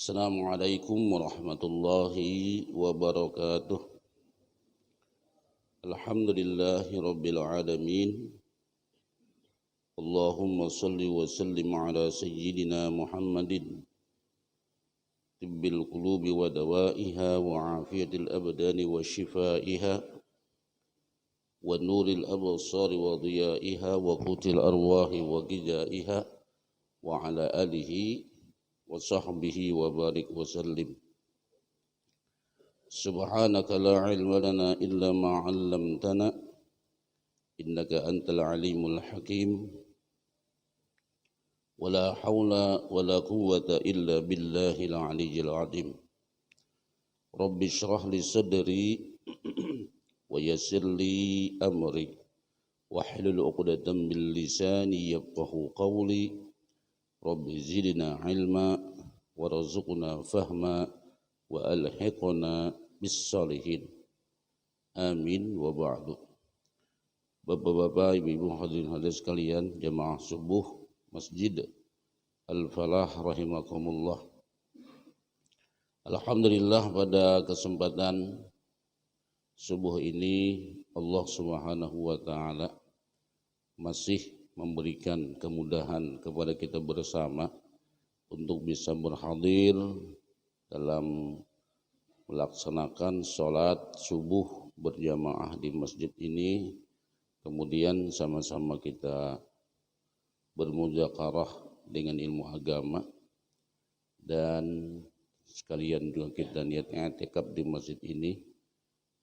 Assalamualaikum warahmatullahi wabarakatuh. Alhamdulillahi rabbil alamin. Allahumma salli wa sallim ala sayyidina Muhammadin tibbil qulubi wa dawaiha wa afiyatil abdani wa shifaiha wa nuril absari wa diyaiha wa qutil arwahi wa gijaiha wa ala alihi wa sahbihi wa barik wa sallim. Subhanaka la ilma lana illa ma 'allamtana innaka antal alimul hakim. Wala haula wala quwwata illa billahil aliyyil azim. Rabbi shrah li sadri wa yassir li amri wahlul 'uqdatam min lisani yafqahu qawli. Rabbi zidna ilma warzuqna fahma wa alhiqna bis salihin. Amin wa ba'du. Bapak-bapak, ibu-ibu hadirin hadirat sekalian, jamaah subuh Masjid Al-Falah rahimakumullah. Alhamdulillah pada kesempatan subuh ini Allah Subhanahu wa taala masih memberikan kemudahan kepada kita bersama untuk bisa berhadir dalam melaksanakan sholat subuh berjamaah di masjid ini, kemudian sama-sama kita bermudzakarah dengan ilmu agama, dan sekalian juga kita niat i'tikaf di masjid ini.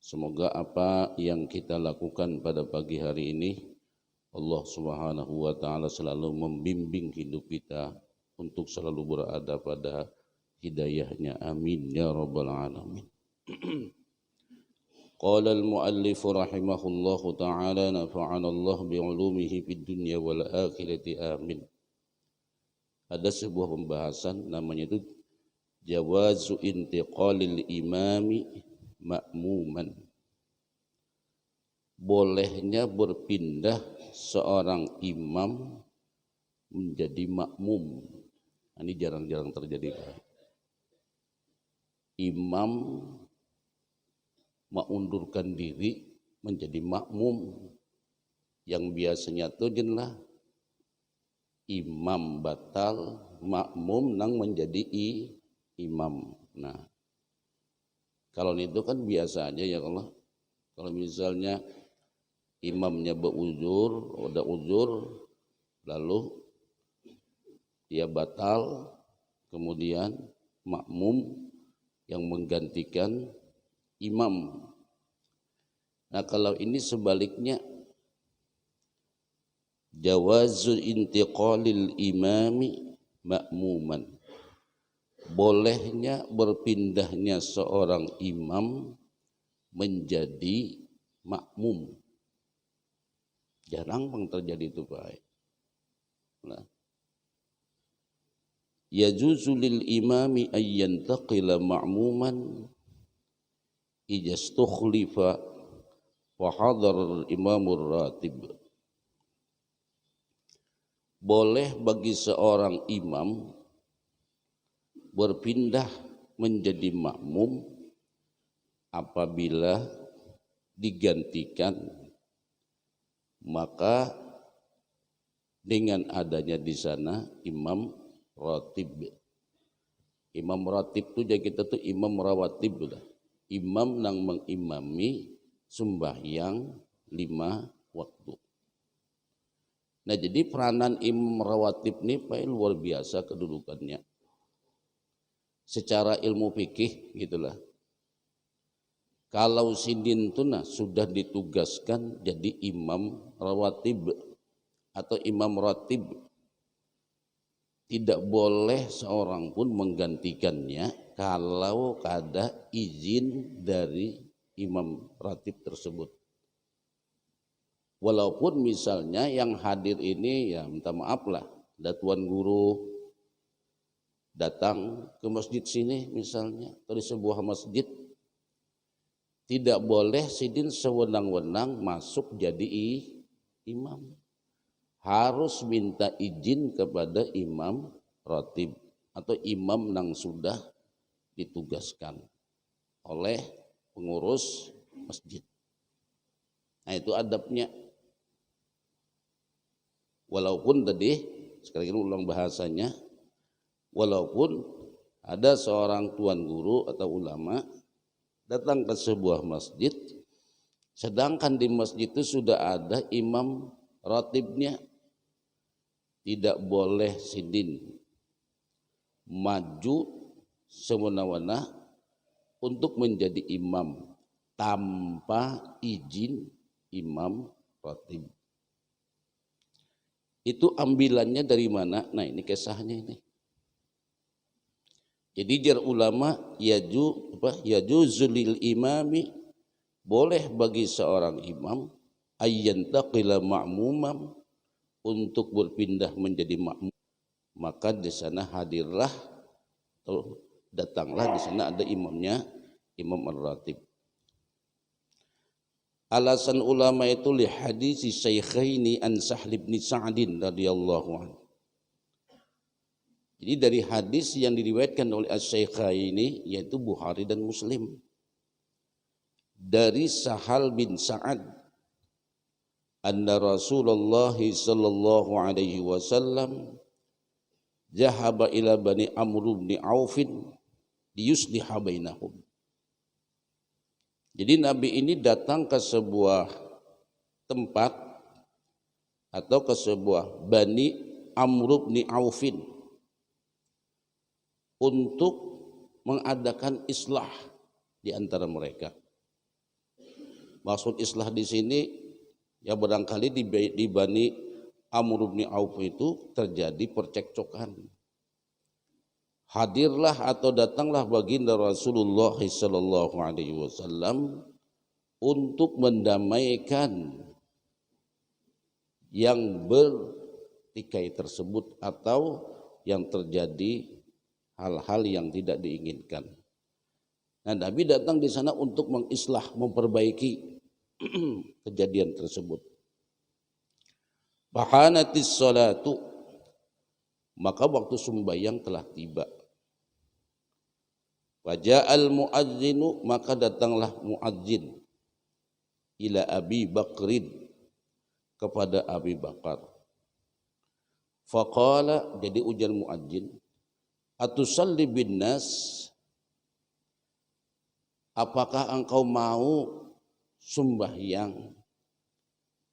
Semoga apa yang kita lakukan pada pagi hari ini Allah Subhanahu wa taala selalu membimbing hidup kita untuk selalu berada pada hidayahnya. Amin ya rabbal alamin. Qala al-muallif rahimahullahu taala nafa'ana Allah bi'ulumihi fid dunya wal akhirati amin. Ada sebuah pembahasan namanya itu jawazu intiqalil imami ma'muman. Bolehnya berpindah seorang imam menjadi makmum. Ini jarang-jarang terjadi. Imam mengundurkan diri menjadi makmum. Yang biasanya itu jelah imam batal, makmum nang menjadi imam. Nah, kalau itu kan biasa aja ya Allah. Kalau misalnya imamnya beruzur, ada uzur, lalu dia batal, kemudian makmum yang menggantikan imam. Nah, kalau ini sebaliknya, jawazul intiqalil imami makmuman. Bolehnya berpindahnya seorang imam menjadi makmum. Jarang bang terjadi itu baik. Nah, yajuzu lil imami ayyantaqila ma'muman ijastukhlifa wa hadar imamur ratib. Boleh bagi seorang imam berpindah menjadi makmum apabila digantikan, maka dengan adanya di sana imam ratib. Imam ratib itu jadi kita tuh imam rawatib lah. Imam yang mengimami sembahyang 5 waktu. Nah, jadi peranan imam rawatib ini luar biasa kedudukannya. Secara ilmu fikih gitulah. Kalau sidin tuna sudah ditugaskan jadi imam rawatib atau imam ratib, tidak boleh seorang pun menggantikannya kalau ada izin dari imam ratib tersebut. Walaupun misalnya yang hadir ini ya minta maaf lah, ada tuan guru datang ke masjid sini misalnya, atau di sebuah masjid, tidak boleh sidin sewenang-wenang masuk jadi imam. Harus minta izin kepada imam ratib. atau imam yang sudah ditugaskan oleh pengurus masjid. Nah itu adabnya. Walaupun tadi, sekali lagi ulang bahasanya, walaupun ada seorang tuan guru atau ulama datang ke sebuah masjid, sedangkan di masjid itu sudah ada imam ratibnya, tidak boleh sidin maju semena-mena untuk menjadi imam tanpa izin imam ratib. Itu ambilannya dari mana? Nah ini kisahnya ini. Jadi jar ulama yajuzul imami, boleh bagi seorang imam ayyantaqila ma'mumam, untuk berpindah menjadi makmum. Maka di sana hadirlah atau datanglah, di sana ada imamnya, imam ar-ratib. Alasan ulama itu li hadis Syaikhaini an Sahl bin Sa'din radhiyallahu anhu. Jadi dari hadis yang diriwayatkan oleh Asy-Syaikhaini yaitu Bukhari dan Muslim, dari Sahal bin Sa'ad anna Rasulullah sallallahu alaihi wasallam zahaba ila bani Amr bin Auf liyusliha bainahum. Jadi Nabi ini datang ke sebuah tempat atau ke sebuah Bani Amr bin Auf untuk mengadakan islah di antara mereka. Maksud islah di sini ya barangkali di Bani Amr bin Auf itu terjadi percekcokan. Hadirlah atau datanglah baginda Rasulullah sallallahu alaihi wasallam untuk mendamaikan yang bertikai tersebut atau yang terjadi hal-hal yang tidak diinginkan. Nah, Nabi datang di sana untuk mengislah, memperbaiki kejadian tersebut. Bahanatis salatu, maka waktu sembahyang telah tiba. Waja'al muadzinu, maka datanglah muadzin ila Abi Bakrin, kepada Abi Bakar. Faqala, jadi ujar muadzin, atusalli bin nas, apakah engkau mau sembahyang?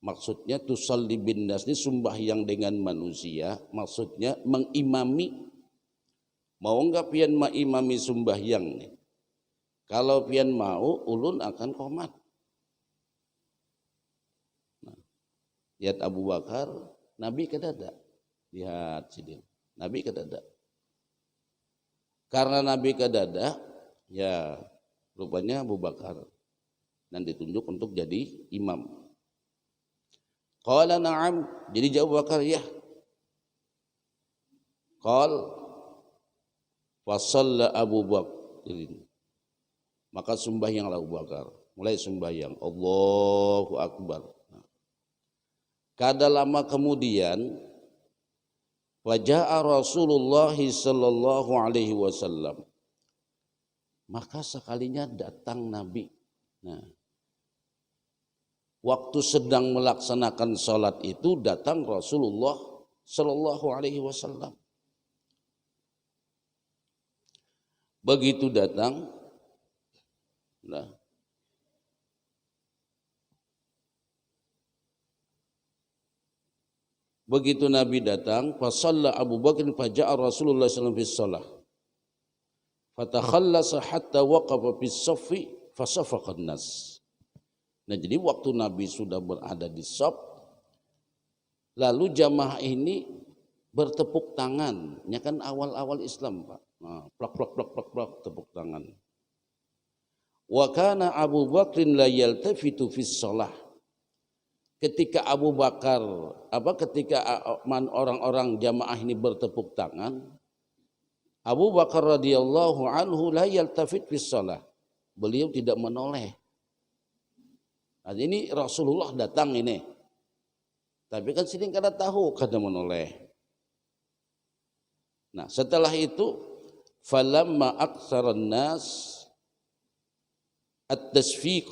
Maksudnya tusalli bin nas ini sembahyang dengan manusia, maksudnya mengimami. Mau enggak pian mengimami sembahyang nih? Kalau pian mau, ulun akan qomat. Nah, lihat Abu Bakar, Nabi kedada. Lihat sini, Nabi kedada. Karena Nabi kedada, ya rupanya Abu Bakar dan ditunjuk untuk jadi imam. Qala na'am, jadi jawab Bakar ya. Qal fasalla Abu Bakr, maka sembahyanglah Abu Bakar, mulai sembahyang Allahu Akbar. Kada lama kemudian waja'a Rasulullah sallallahu alaihi wasallam, maka sekalinya datang Nabi. Nah, waktu sedang melaksanakan sholat itu datang Rasulullah sallallahu alaihi wasallam. Begitu datang, nah, begitu Nabi datang, fasalla Abu Bakr faja'a Rasulullah sallallahu alaihi wasallam fi fatakhallasa hatta waqafa fi saffi fasafaqan nas. Nah, jadi waktu Nabi sudah berada di shaf, lalu jamaah ini bertepuk tangan. Ya kan awal-awal Islam, Pak. Nah, plak plak plak plak plak tepuk tangan. Wa kana Abu Bakrin la yaltafitu fis shalah. Ketika Abu Bakar ketika orang-orang jamaah ini bertepuk tangan, Abu Bakar radhiyallahu anhu la yaltafit fis shalah. Beliau tidak menoleh. Nah, ini Rasulullah datang ini. Tapi kan sini kada tahu kada menoleh. Nah, setelah itu falamma aktsaran nas at-tasfiq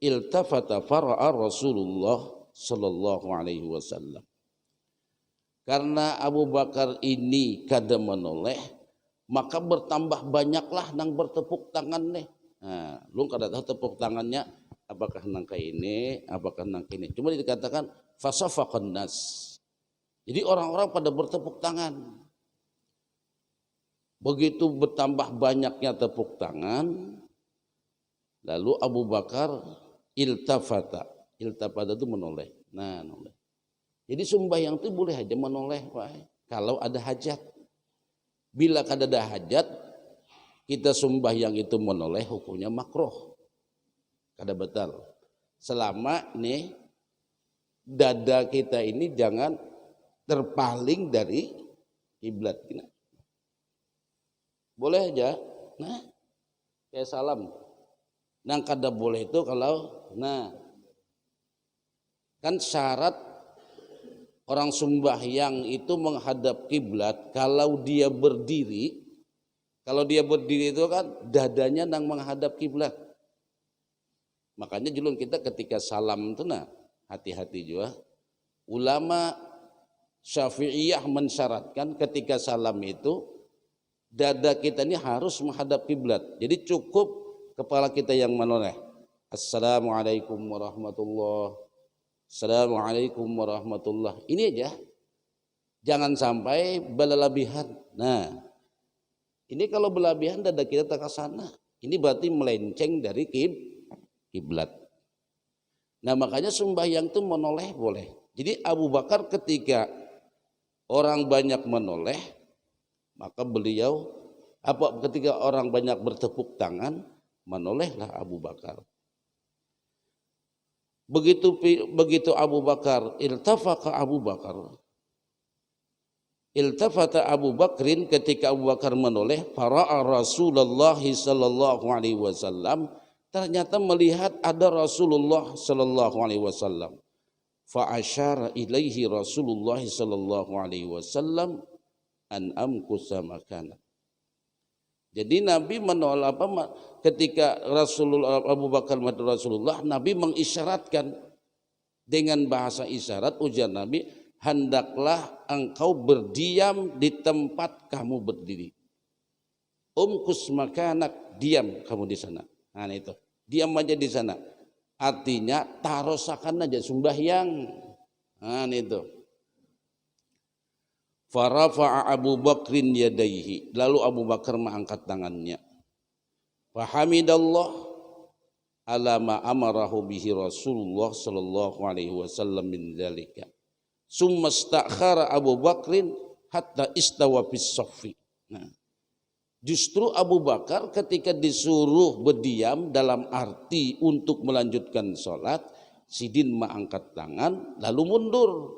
iltafata fara'a Rasulullah sallallahu alaihi wasallam. Karena Abu Bakar ini kada menoleh, maka bertambah banyaklah nang bertepuk tangan nih. Nah, lu kada tahu tepuk tangannya apakah nang kayak ini, apakah nang ini. Cuma dikatakan fasafaqan nas. Jadi orang-orang pada bertepuk tangan. Begitu bertambah banyaknya tepuk tangan, lalu Abu Bakar iltafata. Iltafata itu menoleh. Nah, noleh. Jadi sembahyang itu boleh aja menoleh, kalau ada hajat. Bila kada ada hajat, kita sembahyang itu menoleh, hukumnya makruh, kada batal. Selama nih dada kita ini jangan terpaling dari kiblat. Boleh aja, nah kayak salam. Nang kada boleh itu kalau, nah kan syarat orang sembahyang itu menghadap kiblat kalau dia berdiri. Kalau dia berdiri itu kan dadanya nang menghadap kiblat. Makanya julun kita ketika salam itu nah hati-hati juga. Ulama Syafi'iyah mensyaratkan ketika salam itu dada kita ini harus menghadap kiblat. Jadi cukup kepala kita yang menoleh. Assalamualaikum warahmatullahi. Assalamualaikum warahmatullahi. Ini aja. Jangan sampai berlebihan. Nah, ini kalau berlebihan dada kita tak ke sana. Ini berarti melenceng dari kiblat. Nah, makanya sembahyang itu menoleh boleh. Jadi Abu Bakar ketika orang banyak menoleh, maka beliau ketika orang banyak bertepuk tangan, menolehlah Abu Bakar. Begitu Abu Bakar iltafata Abu Bakrin, ketika Abu Bakar menoleh, fara'a Rasulullah sallallahu alaihi wasallam, ternyata melihat ada Rasulullah sallallahu alaihi wasallam. Fa asyara ilaihi Rasulullah sallallahu alaihi wasallam an amkusa makana. Jadi Nabi menolak ketika Rasulullah Abu Bakar melihat Rasulullah, Nabi mengisyaratkan dengan bahasa isyarat, ujar Nabi, hendaklah engkau berdiam di tempat kamu berdiri. Umkus makanak, diam kamu di sana. Nah itu, diam aja di sana. Artinya tarosakan aja sembahyang. Nah itu. Farafa'a Abu Bakrin yadaihi, lalu Abu Bakar mengangkat tangannya. Fahamidallah ala ma amarahu bihi Rasulullah sallallahu alaihi wasallam min dzalika. Summa istakhara Abu Bakrin hatta istawa bis saffi. Nah, justru Abu Bakar ketika disuruh berdiam dalam arti untuk melanjutkan sholat, sidin mengangkat tangan lalu mundur,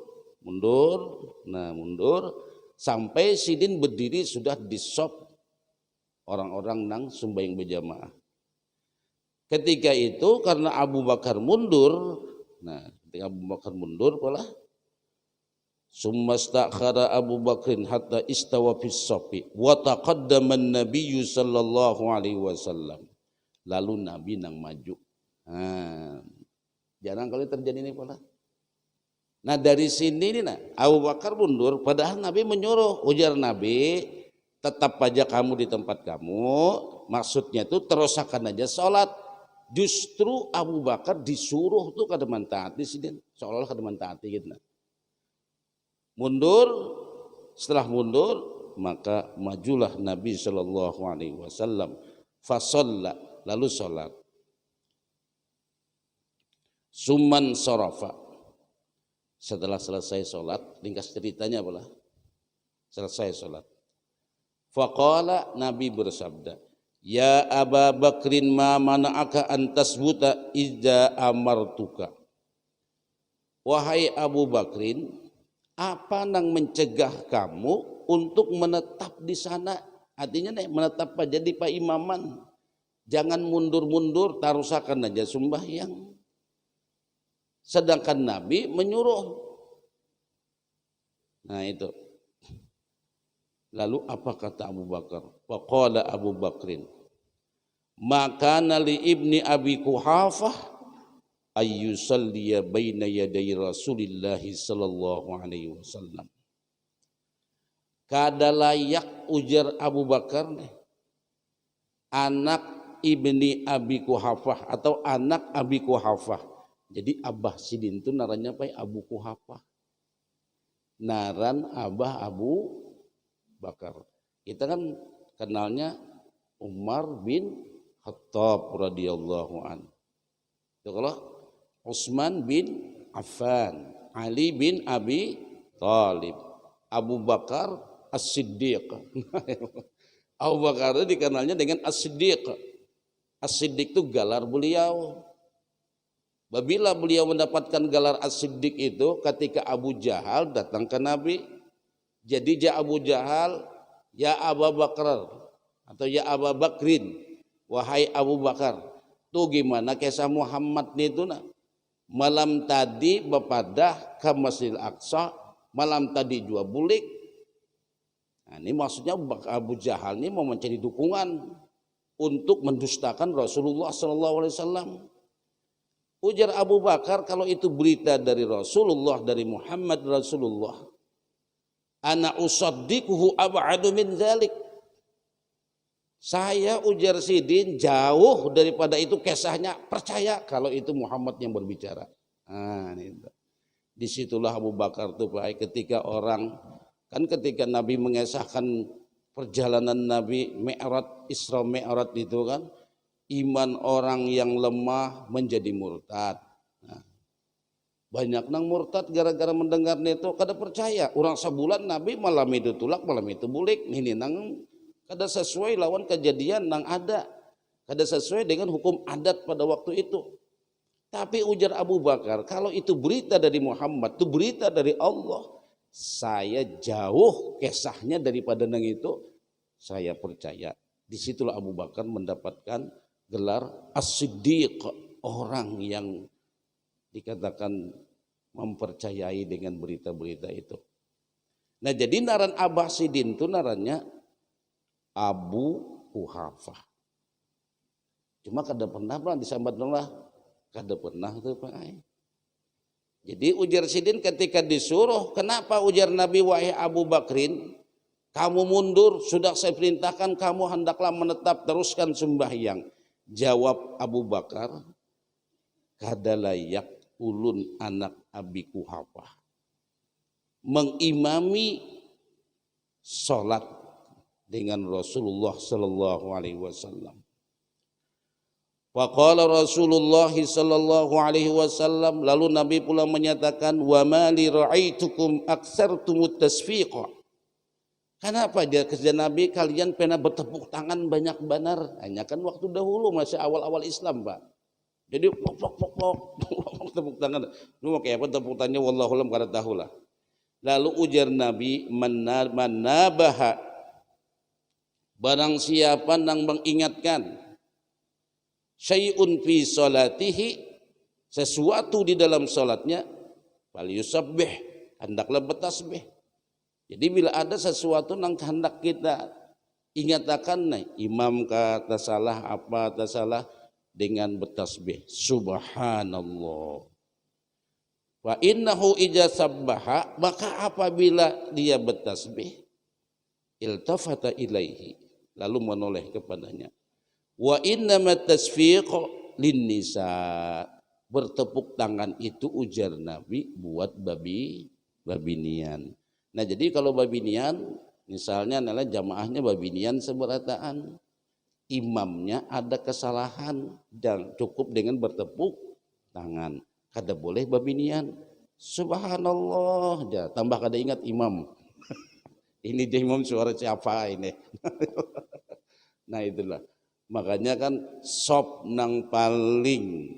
sampai sidin berdiri sudah di saf orang-orang nang sembahyang berjamaah. Ketika itu karena Abu Bakar mundur, nah ketika Abu Bakar mundur pola summa stakhara Abu Bakrin hatta istawa fis safi wa taqaddama an-nabiy sallallahu alaihi wasallam. Lalu Nabi nang maju. Nah, jarang kali terjadi ini pola. Nah dari sini nih, nah, Abu Bakar mundur, padahal Nabi menyuruh, ujar Nabi, tetap aja kamu di tempat kamu, maksudnya itu terusakan aja sholat. Justru Abu Bakar disuruh tuh kada mentaati sih, seolah-olah kada mentaati gitu. Nah. Mundur, setelah mundur maka majulah Nabi Shallallahu Alaihi Wasallam, fasolla, lalu sholat. Suman sorofa. Setelah selesai sholat, ringkas ceritanya apalah? Selesai sholat. Faqala, Nabi bersabda, ya Aba Bakrin ma mana'aka antasbuta idza amartuka. Wahai Abu Bakrin, apa nang mencegah kamu untuk menetap di sana? Artinya nih menetap aja di Pak Imaman. Jangan mundur-mundur, tarusakan aja sembahyang. Sedangkan Nabi menyuruh. Nah itu. Lalu apa kata Abu Bakar? Faqala Abu Bakrin, maka li ibni Abi Quhafah ayyusalliya baina yaday Rasulillah sallallahu alaihi wasallam. Kada layak, ujar Abu Bakar, anak ibni Abi Quhafah atau anak Abi Quhafah. Jadi Abah Sidin itu naranya apa? Abu Quhafah. Naran Abah Abu Bakar. Kita kan kenalnya Umar bin Khattab radhiyallahu an. Itu kalau Utsman bin Affan, Ali bin Abi Thalib, Abu Bakar As-Siddiq. Abu Bakar itu dikenalnya dengan As-Siddiq. As-Siddiq itu gelar beliau. Apabila beliau mendapatkan gelar As-Siddiq itu ketika Abu Jahal datang ke Nabi. Jadi Abu Jahal, ya Abu Bakar atau ya Abu Bakrin, wahai Abu Bakar, tuh gimana kisah Muhammad itu nah? Malam tadi bepadah ke Masjidil Aqsa, malam tadi jual bulik. Nah, ini maksudnya Abu Jahal ini mau mencari dukungan untuk mendustakan Rasulullah SAW. Ujar Abu Bakar, kalau itu berita dari Rasulullah, dari Muhammad Rasulullah, ana usaddiquhu ab'adu min dzalik. Saya, ujar Sidin, jauh daripada itu kisahnya, percaya kalau itu Muhammad yang berbicara. Nah, itu. Disitulah Abu Bakar tuh Pak, ketika orang kan ketika Nabi mengesahkan perjalanan Nabi Mi'raj, Isra Mi'raj itu kan, iman orang yang lemah menjadi murtad. Nah, banyak nang murtad gara-gara mendengar itu kada percaya. Orang sebulan Nabi malam itu tulak, malam itu bulik. Ini nang kada sesuai lawan kejadian nang ada. Kada sesuai dengan hukum adat pada waktu itu. Tapi ujar Abu Bakar, kalau itu berita dari Muhammad, itu berita dari Allah, saya jauh kisahnya daripada nang itu, saya percaya. Disitulah Abu Bakar mendapatkan gelar As-Siddiq, orang yang dikatakan mempercayai dengan berita-berita itu. Nah, jadi naran Abah Sidin itu narannya Abu Quhafah. Cuma kada pernah disambat lah, kada pernah tuh Pak. Jadi ujar Sidin ketika disuruh, kenapa ujar Nabi, wahai Abu Bakrin, kamu mundur, sudah saya perintahkan kamu hendaklah menetap teruskan sembahyang. Jawab Abu Bakar, kada layak ulun anak Abi Quhafah mengimami sholat dengan Rasulullah sallallahu alaihi wasallam. Faqala Rasulullah sallallahu alaihi wasallam, lalu Nabi pula menyatakan, wa ma li ra'aitukum aktsartumut tasfiqa. Kenapa dia kerja Nabi kalian pernah bertepuk tangan banyak benar? Hanya kan waktu dahulu masih awal-awal Islam Pak. Jadi pok tepuk tangan. Lu mau kayak apa tepuk tangannya, wallahu alam kada tahu lah. Lalu ujar Nabi, manabaha, barang siapa nang mengingatkan syai'un fi salatihi, sesuatu di dalam salatnya, fal yusabbih, hendaklah bertasbih. Jadi bila ada sesuatu yang hendak kita ingatkan, imam kata salah, apa kata salah, dengan bertasbih subhanallah. Wa innahu ija sabbaha, maka apabila dia bertasbih, iltafata ilaihi, lalu menoleh kepadanya. Wa innamat tasfiq lin nisa, bertepuk tangan itu ujar Nabi buat babinian. Nah, jadi kalau babinian misalnya adalah jamaahnya babinian seberataan, imamnya ada kesalahan dan cukup dengan bertepuk tangan. Kada boleh babinian subhanallah, ya, tambah kada ingat imam. Ini dia imam suara siapa ini? Nah, itulah. Makanya kan sop nang paling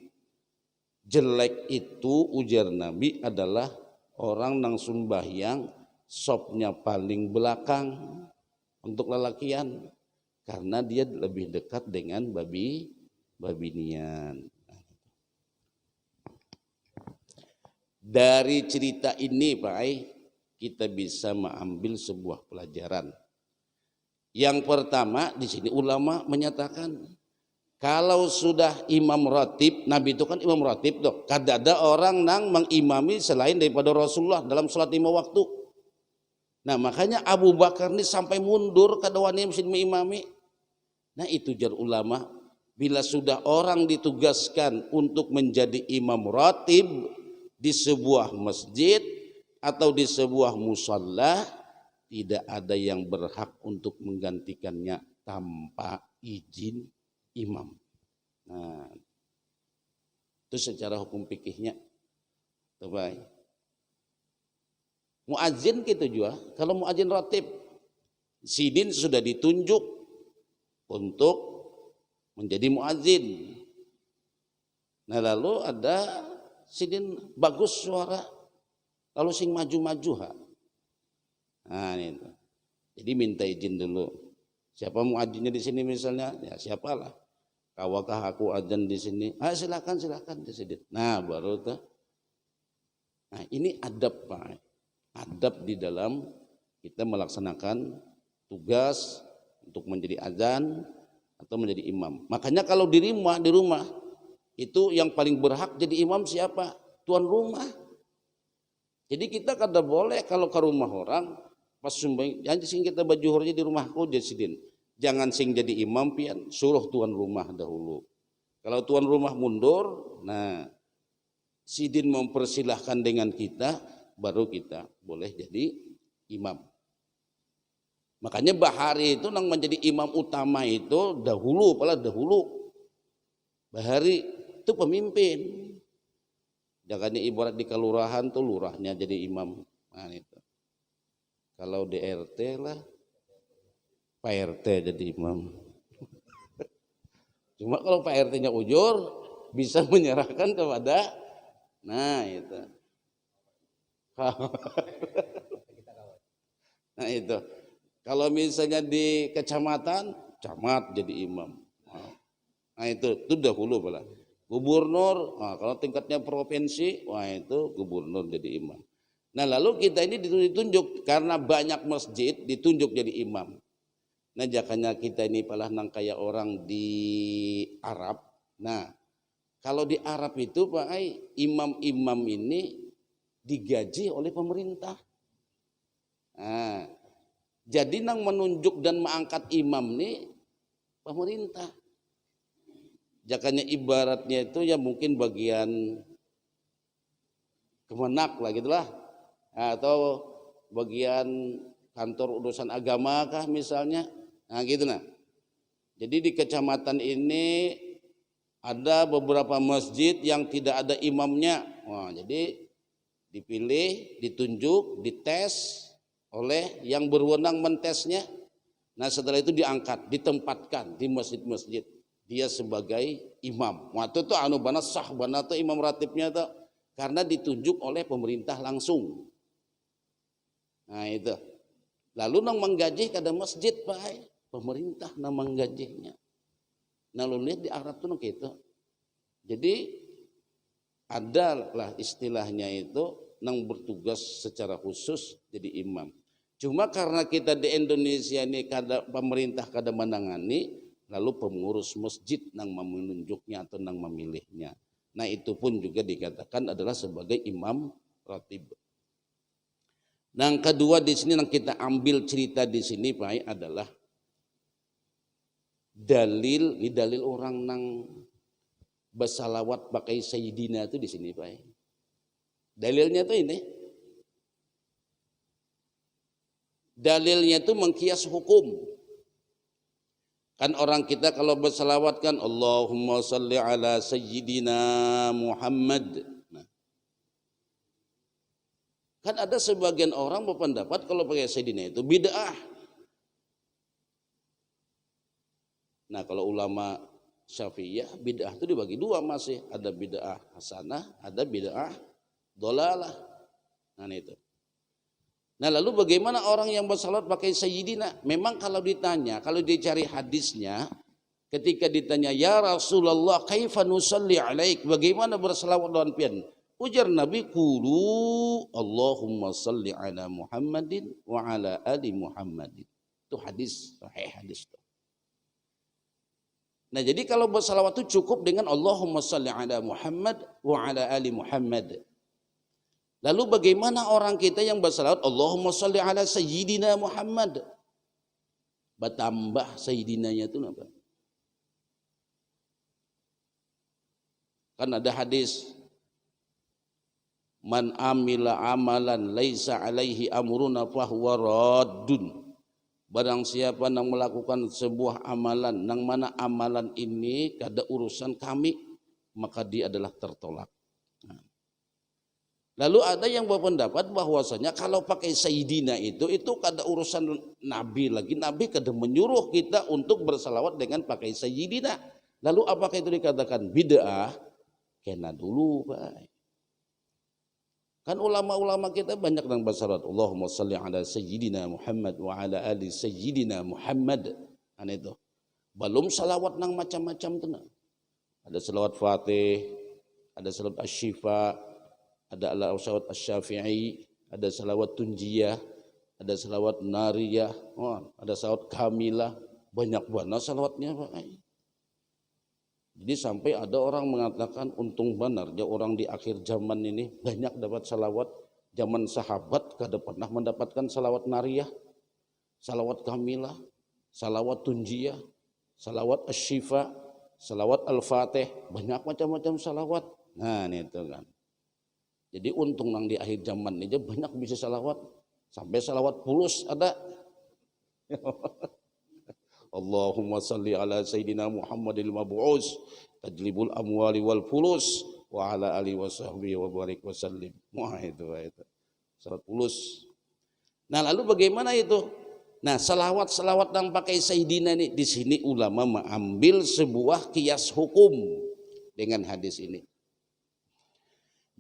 jelek itu ujar Nabi adalah orang nang sembahyang sopnya paling belakang untuk lelakian, karena dia lebih dekat dengan babinian. Dari cerita ini Pak Ai, kita bisa mengambil sebuah pelajaran. Yang pertama di sini ulama menyatakan kalau sudah imam ratib, Nabi itu kan imam ratib tuh. Kada ada orang nang mengimami selain daripada Rasulullah dalam sholat 5 waktu. Nah makanya Abu Bakar ini sampai mundur kada wani mengimami. Nah itu jar ulama, bila sudah orang ditugaskan untuk menjadi imam ratib di sebuah masjid atau di sebuah musalla, tidak ada yang berhak untuk menggantikannya tanpa izin imam. Nah, itu secara hukum fikihnya. Baik. Muadzin gitu juga. Kalau muadzin ratib, sidin sudah ditunjuk untuk menjadi muadzin. Nah lalu ada sidin bagus suara, lalu sing maju-maju ha. Nah itu. Jadi minta izin dulu. Siapa muadzinnya di sini misalnya? Ya siapalah. Kawakah aku adzan di sini? Ah silakan disidin. Nah baru tuh. Nah ini adab Pak. Adab di dalam kita melaksanakan tugas untuk menjadi adzan atau menjadi imam. Makanya kalau di rumah itu yang paling berhak jadi imam siapa? Tuan rumah. Jadi kita kada boleh kalau ke rumah orang pas sumbang, jangan sing kita baju horja di rumahku jadi sidin. Jangan sing jadi imam pian, suruh tuan rumah dahulu. Kalau tuan rumah mundur, nah sidin mempersilahkan dengan kita, baru kita boleh jadi imam. Makanya Bahari itu nang menjadi imam utama itu dahulu. Bahari itu pemimpin. Jangan ibarat di kelurahan tuh lurahnya jadi imam. Nah itu. Kalau di RT lah, Pak RT jadi imam. Cuma kalau Pak RT-nya ujur, bisa menyerahkan kepada, nah itu. Nah itu. Kalau misalnya di kecamatan, camat jadi imam. Nah itu dahulu pula. Gubernur, nah, kalau tingkatnya provinsi, wah itu gubernur jadi imam. Nah lalu kita ini ditunjuk karena banyak masjid ditunjuk jadi imam. Nah jakanya kita ini palah nang kayak orang di Arab. Nah kalau di Arab itu Pak Ai, imam-imam ini digaji oleh pemerintah. Nah, jadi nang menunjuk dan mengangkat imam ini pemerintah. Jakanya ibaratnya itu ya mungkin bagian Kemenak lah gitulah. Atau bagian kantor urusan agama kah misalnya, nah gitu nah. Jadi di kecamatan ini ada beberapa masjid yang tidak ada imamnya, wah jadi dipilih, ditunjuk, dites oleh yang berwenang mentesnya. Nah setelah itu diangkat, ditempatkan di masjid-masjid dia sebagai imam. Waktu itu anu bana sah bana tuh imam ratibnya tuh karena ditunjuk oleh pemerintah langsung. Nah itu. Lalu nang menggaji kada masjid Pak, pemerintah nang menggajinya. Nah lu lihat di Arab tuh nang gitu. Jadi adalah istilahnya itu nang bertugas secara khusus jadi imam. Cuma karena kita di Indonesia ini kada pemerintah kada menangani, lalu pengurus masjid nang menunjuknya atau nang memilihnya. Nah itu pun juga dikatakan adalah sebagai imam ratib. Nah yang kedua di sini yang kita ambil cerita di sini Pak adalah dalil, ini dalil orang nang bersalawat pakai Sayyidina itu di sini Pak. Dalilnya tuh ini. Dalilnya itu mengkias hukum. Kan orang kita kalau bersalawat kan Allahumma salli ala Sayyidina Muhammad. Kan ada sebagian orang berpendapat kalau pakai Sayyidina itu bid'ah. Nah kalau ulama Syafi'iyah bid'ah itu dibagi dua masih. Ada bid'ah hasanah, ada bid'ah dolalah. Nah itu. Nah lalu bagaimana orang yang bersalat pakai Sayyidina? Memang kalau ditanya, kalau dicari hadisnya, ketika ditanya ya Rasulullah kaifa nusalli alaik, bagaimana bersalawat lawan pian? Ujar Nabi qulu Allahumma salli ala Muhammadin wa ala ali Muhammadin. Itu hadis, sahih hadis itu. Nah jadi kalau bersalawat itu cukup dengan Allahumma salli ala Muhammad wa ala ali Muhammad. Lalu bagaimana orang kita yang bersalawat Allahumma salli ala Sayyidina Muhammad? Bertambah Sayyidinanya itu apa? Kan ada hadis man amila amalan laisa alaihi amruna fahuwa raddun. Barang siapa yang melakukan sebuah amalan, yang mana amalan ini kada urusan kami, maka dia adalah tertolak. Lalu ada yang berpendapat bahwasanya kalau pakai Sayyidina itu kada urusan Nabi lagi. Nabi kada menyuruh kita untuk bersalawat dengan pakai Sayyidina. Lalu apakah itu dikatakan bid'ah? Kena dulu, Pak. Kan ulama-ulama kita banyak yang bersalawat Allahumma salli ala Sayyidina Muhammad wa ala ali Sayyidina Muhammad. Kan itu. Belum salawat nang macam-macam tu. Ada salawat Fatih, ada salawat Asy-Syifa, ada salawat Asy-Syafi'i, ada salawat Tunjiyah, ada salawat Nariyah, ada salawat Kamilah. Banyak banget salawatnya, Pak. Jadi sampai ada orang mengatakan untung benar ya orang di akhir zaman ini banyak dapat salawat. Zaman sahabat kada pernah mendapatkan salawat Nariyah, salawat Kamilah, salawat Tunjiyah, salawat Asy-Syifa, salawat Al-Fatih, banyak macam-macam salawat. Nah ini itu kan. Jadi untung nang di akhir zaman ini banyak bisa salawat. Sampai salawat fulus ada. Allahumma salli ala Sayyidina Muhammadil mab'us tajlibul amwali wal fulus wa ala alihi wa sahbihi wa barik wa sallim. Wah itu salat fulus. Nah lalu bagaimana itu? Nah salawat-salawat yang pakai Sayyidina ini di sini ulama mengambil sebuah kias hukum dengan hadis ini.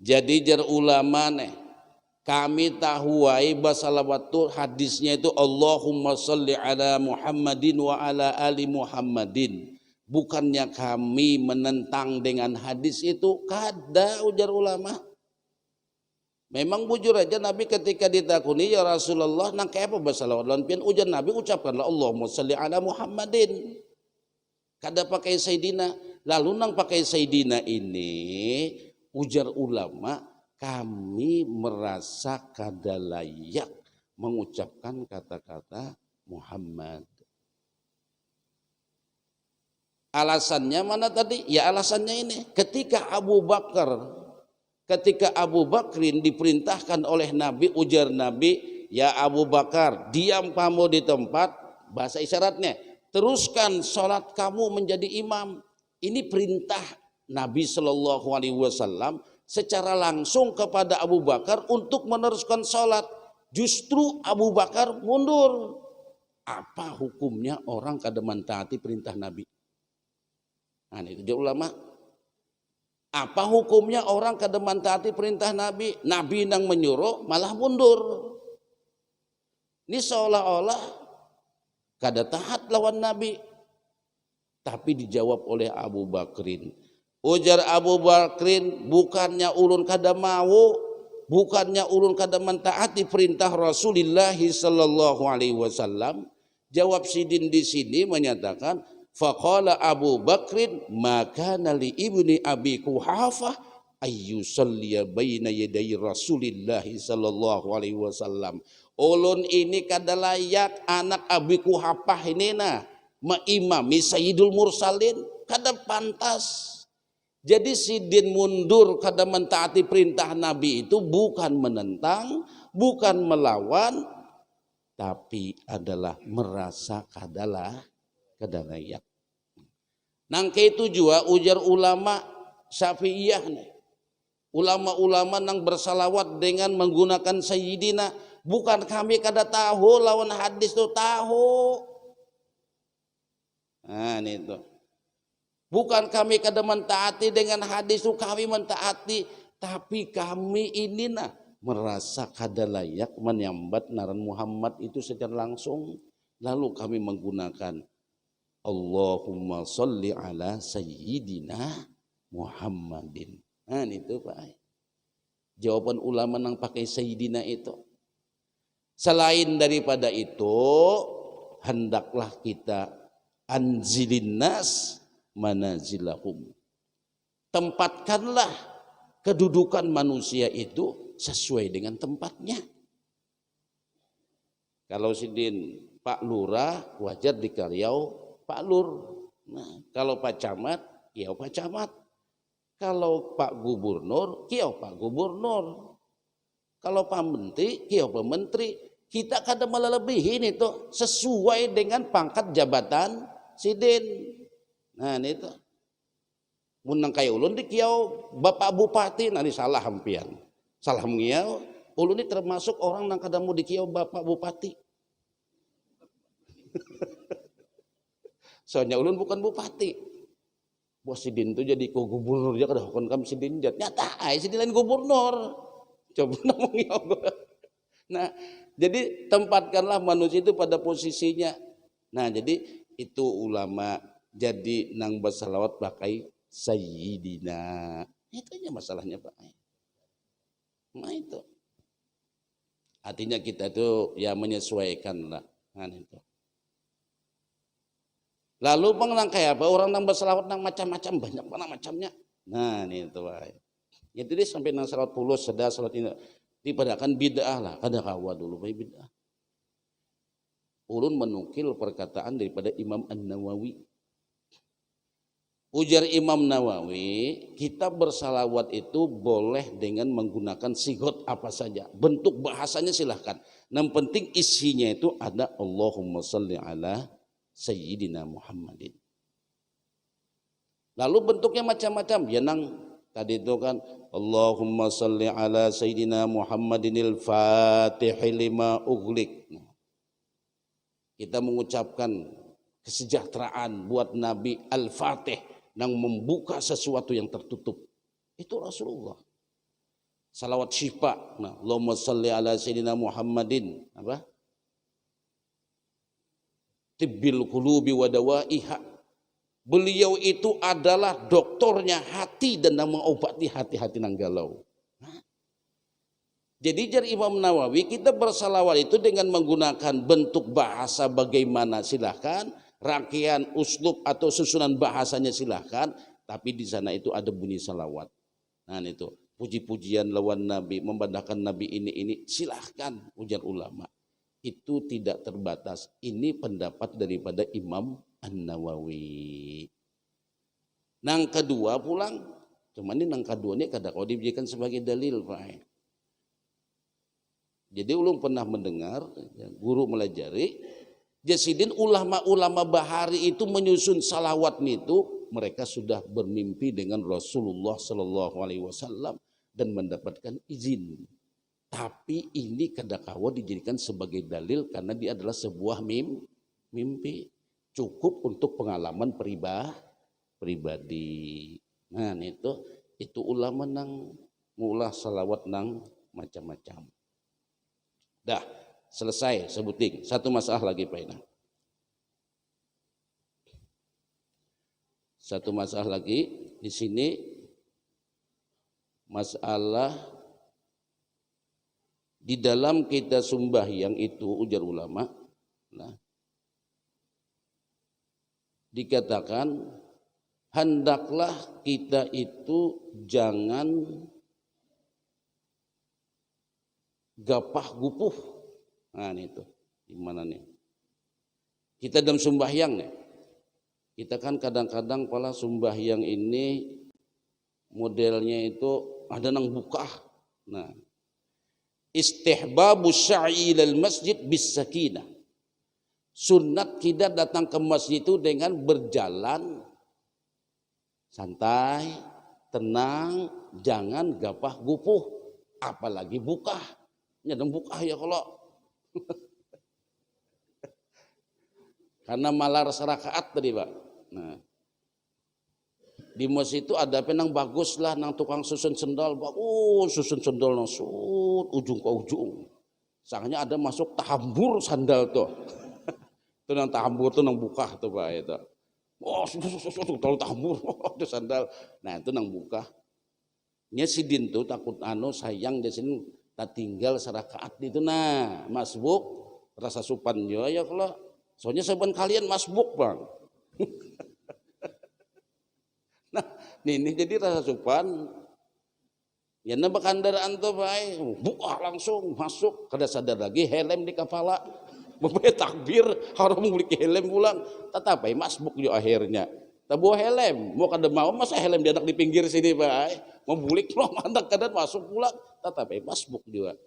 Jadi jar ulama nih kami tahu salawat itu hadisnya itu Allahumma salli ala Muhammadin wa ala ali Muhammadin. Bukannya kami menentang dengan hadis itu, kada ujar ulama. Memang bujur aja Nabi ketika ditakuni ya Rasulullah nang kayak apa bersalawat lan pian ujar Nabi ucapkanlah Allahumma salli ala Muhammadin. Kada pakai Sayyidina. Lalu nang pakai Sayyidina ini ujar ulama kami merasa kada layak mengucapkan kata-kata Muhammad. Alasannya mana tadi? Ya alasannya ini. Ketika Abu Bakrin diperintahkan oleh Nabi, ujar Nabi, ya Abu Bakar, diam kamu di tempat, bahasa isyaratnya, teruskan sholat kamu menjadi imam. Ini perintah Nabi Shallallahu Alaihi Wasallam secara langsung kepada Abu Bakar untuk meneruskan sholat. Justru Abu Bakar mundur. Apa hukumnya orang kada mentaati perintah Nabi? Nah itu dia ulama. Apa hukumnya orang kada mentaati perintah Nabi? Nabi yang menyuruh malah mundur. Ini seolah-olah kada taat lawan Nabi. Tapi dijawab oleh Abu Bakrin. Ujar Abu Bakrin, bukannya ulun kada mau, bukannya ulun kada mentaati perintah Rasulullah sallallahu alaihi wasallam. Jawab Sidin di sini menyatakan, faqala Abu Bakrin, maka nali ibni Abi Quhafah ayyusalliya baina yaday Rasulillah sallallahu alaihi wasallam. Ulun ini kada layak anak Abi Quhafah ini maimami Sayyidul Mursalin, kada pantas. Jadi Sidin mundur kada mentaati perintah Nabi itu bukan menentang, bukan melawan, tapi adalah merasa kada layak. Nang itu juga ujar ulama Syafi'iyah nih. Ulama-ulama nang bersalawat dengan menggunakan Sayyidina, bukan kami kada tahu lawan hadis itu tahu. Nah ini itu. Bukan kami kada mentaati dengan hadis itu kami mentaati, tapi kami ini merasa kada layak menyambat naran Muhammad itu secara langsung. Lalu kami menggunakan Allahumma sholli ala Sayyidina Muhammadin. Nah itu Pak. Jawaban ulama yang pakai Sayyidina itu. Selain daripada itu, hendaklah kita anzilin nas manazilahum. Tempatkanlah kedudukan manusia itu sesuai dengan tempatnya. Kalau sidin Pak Lurah, wajar di Karyau Pak Lur. Nah, kalau Pak Camat, kiau Pak Camat. Kalau Pak Gubernur, kiau Pak Gubernur. Kalau Pak Menteri, kiau Pak Menteri. Kita kadang melebihi itu sesuai dengan pangkat jabatan sidin. Nah, itu. Munang kaya ulun di kiau Bapak Bupati, nanti salah hampian. Salah mengiau, ulun ini termasuk orang nang kadamu di kiau Bapak Bupati. Soalnya ulun bukan bupati. Bos sidin itu jadi ko gubernur aja kada hokon kam sidin jat. Nyata ai sidin lain gubernur. Coba ngomong ya. Nah, jadi tempatkanlah manusia itu pada posisinya. Nah, jadi itu ulama jadi nang bersalawat pakai sayyidina. Itu aja masalahnya, Pak. Nah, itu. Artinya kita itu ya menyesuaikan lah. Nah, itu. Lalu pengenang kayak apa? Orang nang berselawat nang macam-macam, banyak mana macamnya. Nah, ini itu baik. Jadi dia sampai nang salawat pulus, sedar salat ini. Dipadakan bid'ah lah, kada kawa dulu baik bid'ah. Ulun menukil perkataan daripada Imam An-Nawawi. Ujar Imam Nawawi, kita bersalawat itu boleh dengan menggunakan sigot apa saja. Bentuk bahasanya silahkan. Yang penting isinya itu ada Allahumma sholli ala Sayyidina Muhammadin. Lalu bentuknya macam-macam. Ya nang tadi itu kan Allahumma sholli ala Sayyidina Muhammadinil Fatihi lima ughliq. Kita mengucapkan kesejahteraan buat Nabi Al-Fatih yang membuka sesuatu yang tertutup. Itu Rasulullah. Salawat syifa. Nah, Allahumma sholli ala Sayyidina Muhammadin. Apa? Tibbil qulubi wa dawaiha. Beliau itu adalah doktornya hati dan mengobati hati-hati nang galau. Jadi jar Imam Nawawi, kita bersalawat itu dengan menggunakan bentuk bahasa bagaimana silahkan, rangkaian uslub atau susunan bahasanya silahkan, tapi di sana itu ada bunyi salawat. Nah itu puji-pujian lawan Nabi, membandahkan Nabi ini silahkan, ujar ulama. Itu tidak terbatas. Ini pendapat daripada Imam An-Nawawi. Nang kedua pulang, cuman ini nang kedua ini kada kau dijadikan sebagai dalil, Pak. Jadi ulun pernah mendengar guru melajari, jasidin ulama-ulama bahari itu menyusun salawat itu mereka sudah bermimpi dengan Rasulullah Sallallahu Alaihi Wasallam dan mendapatkan izin. Tapi ini kadakawa dijadikan sebagai dalil karena dia adalah sebuah mimpi. Cukup untuk pengalaman pribadi. Nah itu ulama nang ngulah salawat nang macam-macam. Dah selesai sebuting. Satu masalah lagi Pak Ina. Satu masalah lagi di sini masalah di dalam kita sembahyang itu ujar ulama, nah, dikatakan hendaklah kita itu jangan gapah gupuh. Nah itu gimana nih? Kita dalam sembahyang nih, kita kan kadang-kadang pala sembahyang ini modelnya itu ada nang bukah. Nah, istihbabu syai ilal masjid bis sakinah. Sunat kita datang ke masjid itu dengan berjalan santai, tenang, jangan gapah gupuh, apalagi bukah. Nyadang bukah ya kalau karena malar serakaat tadi Pak. Nah, di masjid itu ada penang bagus lah nang tukang susun sendal, bagus susun sendal nang sut ujung ke ujung. Sangnya ada masuk tahambur sandal tuh. Itu nang tahambur tuh nang buka tuh Pak itu. Oh, tahu tahambur itu sandal. Nah, itu nang buka. Nya sidin tuh takut sayang di sini tak tinggal serakaat itu nah masbuk rasa supan yo ya kalau Soalnya saban kalian masbuk bang. Nah, ini jadi rasa sopan. Ya nambah kendaraan tuh baik, buka langsung masuk, kada sadar lagi helm di kepala, membawa takbir, harus beli helm pulang, tetapi masbuk juga akhirnya, tak bawa helm, mau kada mau masa helm diadak di pinggir sini baik, mau bulik pulang mandak kada masuk pulang, tetapi masbuk juga.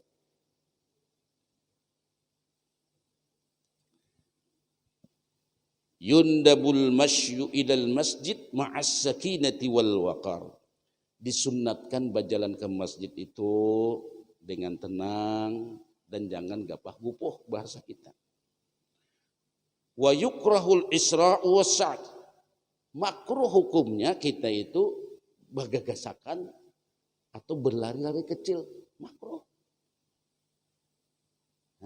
Yundabul masyu ilal masjid ma'as sakinati wal waqar. Disunnatkan berjalan ke masjid itu dengan tenang dan jangan gapah gupuh bahasa kita. Wa yukrahul isra'u was-sa'i. Makruh hukumnya kita itu bagagasakan atau berlari-lari kecil, makruh.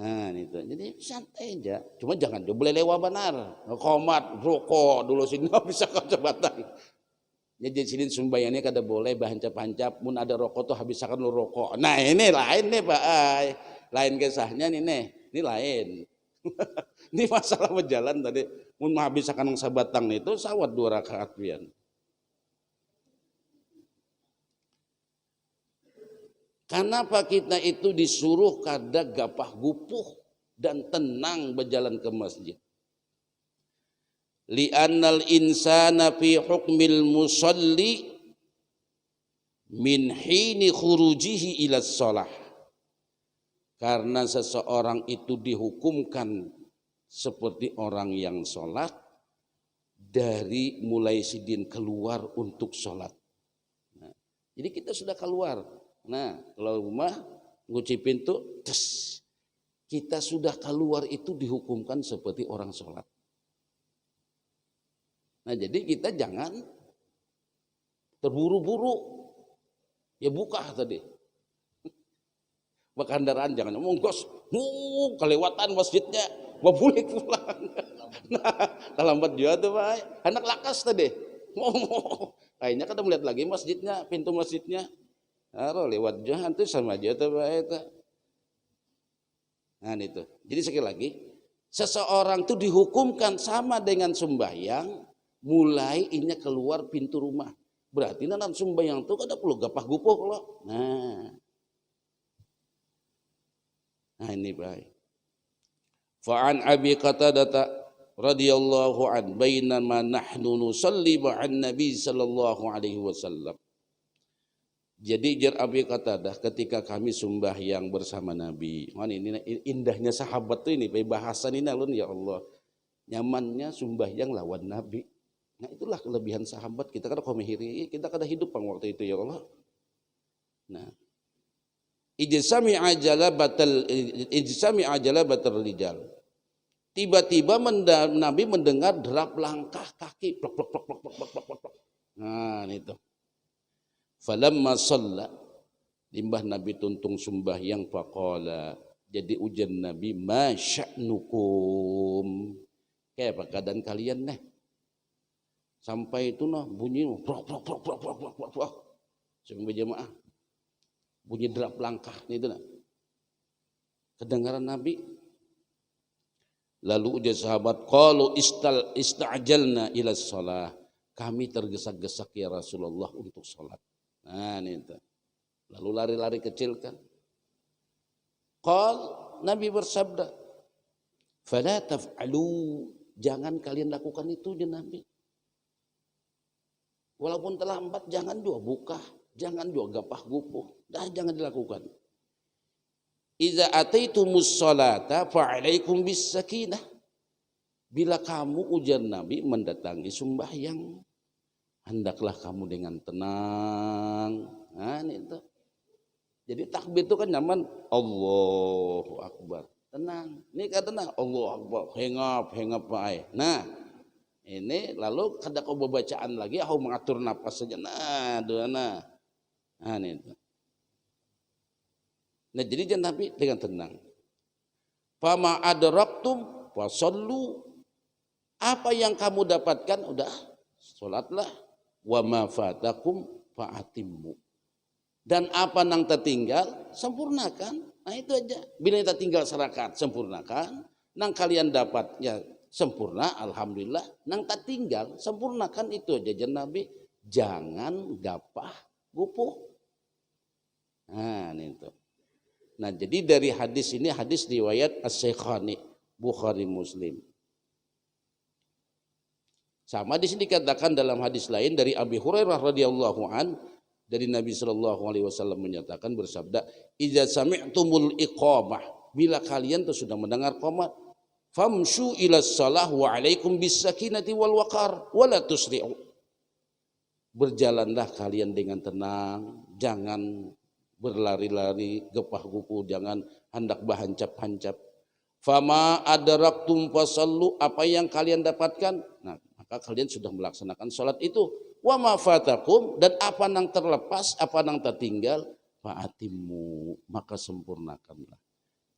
Nah itu, jadi santai aja. Cuma jangan boleh lewat benar. Komat, rokok dulu sini bisa kacabatan. Jadi sini sembahyangnya kada boleh bahancap-hancap. Mun ada rokok tuh habiskan lu rokok. Nah ini lain nih Pak. Lain kisahnya nih. Ini lain. Ini masalah berjalan tadi. Mun habiskan yang sabatang itu sawat 2 rakaat pian. Kenapa kita itu disuruh kada gapah gupuh dan tenang berjalan ke masjid? Li'annal insana fi hukmil musalli min hini khurujihi ila shalah. Karena seseorang itu dihukumkan seperti orang yang sholat dari mulai sidin keluar untuk sholat. Nah, jadi kita sudah keluar. Nah, kalau rumah nguci pintu, kita sudah keluar itu dihukumkan seperti orang sholat. Nah, jadi kita jangan terburu-buru. Ya buka tadi. Kendaraan jangan monggos, kelewatan masjidnya, mau bulik pulang. Nah, lambat juga tuh Pak. Anak lakas tadi. Kayaknya kada melihat lagi masjidnya, pintu masjidnya. Aro lewat jalan tuh sama aja tuh Pak itu. Nah itu. Jadi sekali lagi, seseorang tuh dihukumkan sama dengan sembahyang mulai ini keluar pintu rumah. Berarti nanti sembahyang itu kada perlu gapah gupuh kalau. Nah ini baik. Fa'an Abi Qatadah radhiyallahu an bainama nahnu nusalli ma'an Nabi sallallahu alaihi wasallam. Jadi jar Abi Qatadah ketika kami sembahyang bersama Nabi. Man, ini indahnya sahabat tuh ini bahasan ini alun ya Allah. Nyamannya sembahyang lawan Nabi. Nah itulah kelebihan sahabat kita kada komehiri, kita kada hidup pang waktu itu ya Allah. Nah, ijsami ajala batal rijal. Tiba-tiba Nabi mendengar derap langkah kaki plok plok plok plok plok plok plok plok. Nah itu. Falamma shalla limbah Nabi tuntung sembahyang faqala. Jadi ujian Nabi ma sya'nukum. Kayak apa keadaan kalian nih? Sampai itu bunyi prok prok prok prok prok prok prok. Sampai jemaah bunyi derap langkah itu kedengaran Nabi. Lalu ujar sahabat, qalu ista'jalna ila shalah. Kami tergesa-gesa ya Rasulullah untuk salat. Nah itu. Lalu lari-lari kecil kan. Nabi bersabda, fala taf'alu, jangan kalian lakukan itu ya Nabi. Walaupun terlambat jangan juga buka, jangan juga gapah gupuh, jangan dilakukan. Iza ataitumus sholata fa'alaikum bis sakinah. Bila kamu ujar Nabi mendatangi sembahyang, hendaklah kamu dengan tenang. Nah itu. Jadi takbir itu kan nyaman, Allahu Akbar, tenang. Ini kan tenang, Allahu Akbar, hengap baik. Nah ini lalu kada kau bacaan lagi, aku mengatur napas saja. Nah ini itu. Nah jadi jangan Nabi dengan tenang. Fama adraktum fasallu. Apa yang kamu dapatkan udah salatlah. Wa ma fatakum fa'atimmu. Dan apa nang tertinggal sempurnakan. Nah itu aja. Bila kita tinggal serakat sempurnakan. Nang kalian dapat ya sempurna alhamdulillah, nang tak tinggal sempurnakan itu aja Nabi, jangan gapah gupuh. Nah itu. Nah jadi dari hadis ini, hadis riwayat As-Syekhani Bukhari Muslim. Sama di sini dikatakan dalam hadis lain dari Abi Hurairah radhiyallahu an, dari Nabi sallallahu alaihi wasallam menyatakan bersabda, "Idza sami'tumul iqamah," bila kalian tuh sudah mendengar qomat, famshu ila shalah wa alaikum bis sakinati wal waqar wa la tusri'u. Berjalanlah kalian dengan tenang, jangan berlari-lari, gepah-gupuh, jangan hendak bahancap-hancap. Fama adaraktum fasallu, apa yang kalian dapatkan, nah maka kalian sudah melaksanakan salat itu. Wa ma fatakum, dan apa yang terlepas, apa yang tertinggal, fa'atimmu, maka sempurnakanlah.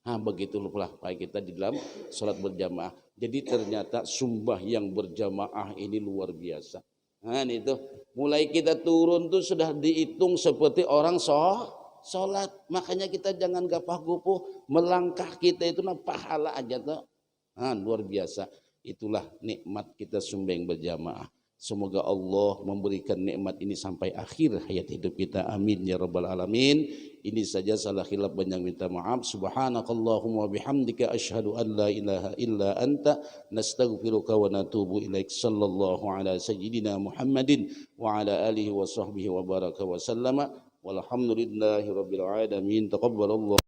Nah begitulah Pak kita di dalam salat berjamaah. Jadi ternyata sumbah yang berjamaah ini luar biasa. Nah itu mulai kita turun tuh sudah dihitung seperti orang sholat. Makanya kita jangan gapah gupuh, melangkah kita itu pahala aja tuh. Nah, luar biasa. Itulah nikmat kita sumbang berjamaah. Semoga Allah memberikan nikmat ini sampai akhir hayat hidup kita. Amin ya rabbal alamin. Ini saja, salah khilaf banyak minta maaf. Subhanakallahumma bihamdika asyhadu an la ilaha illa anta nastaghfiruka wa natubu ilaik. Sallallahu ala sayyidina Muhammadin wa ala alihi wa sahbihi wa baraka wa sallama. Walhamdulillahi rabbil alamin. Taqabbalallah.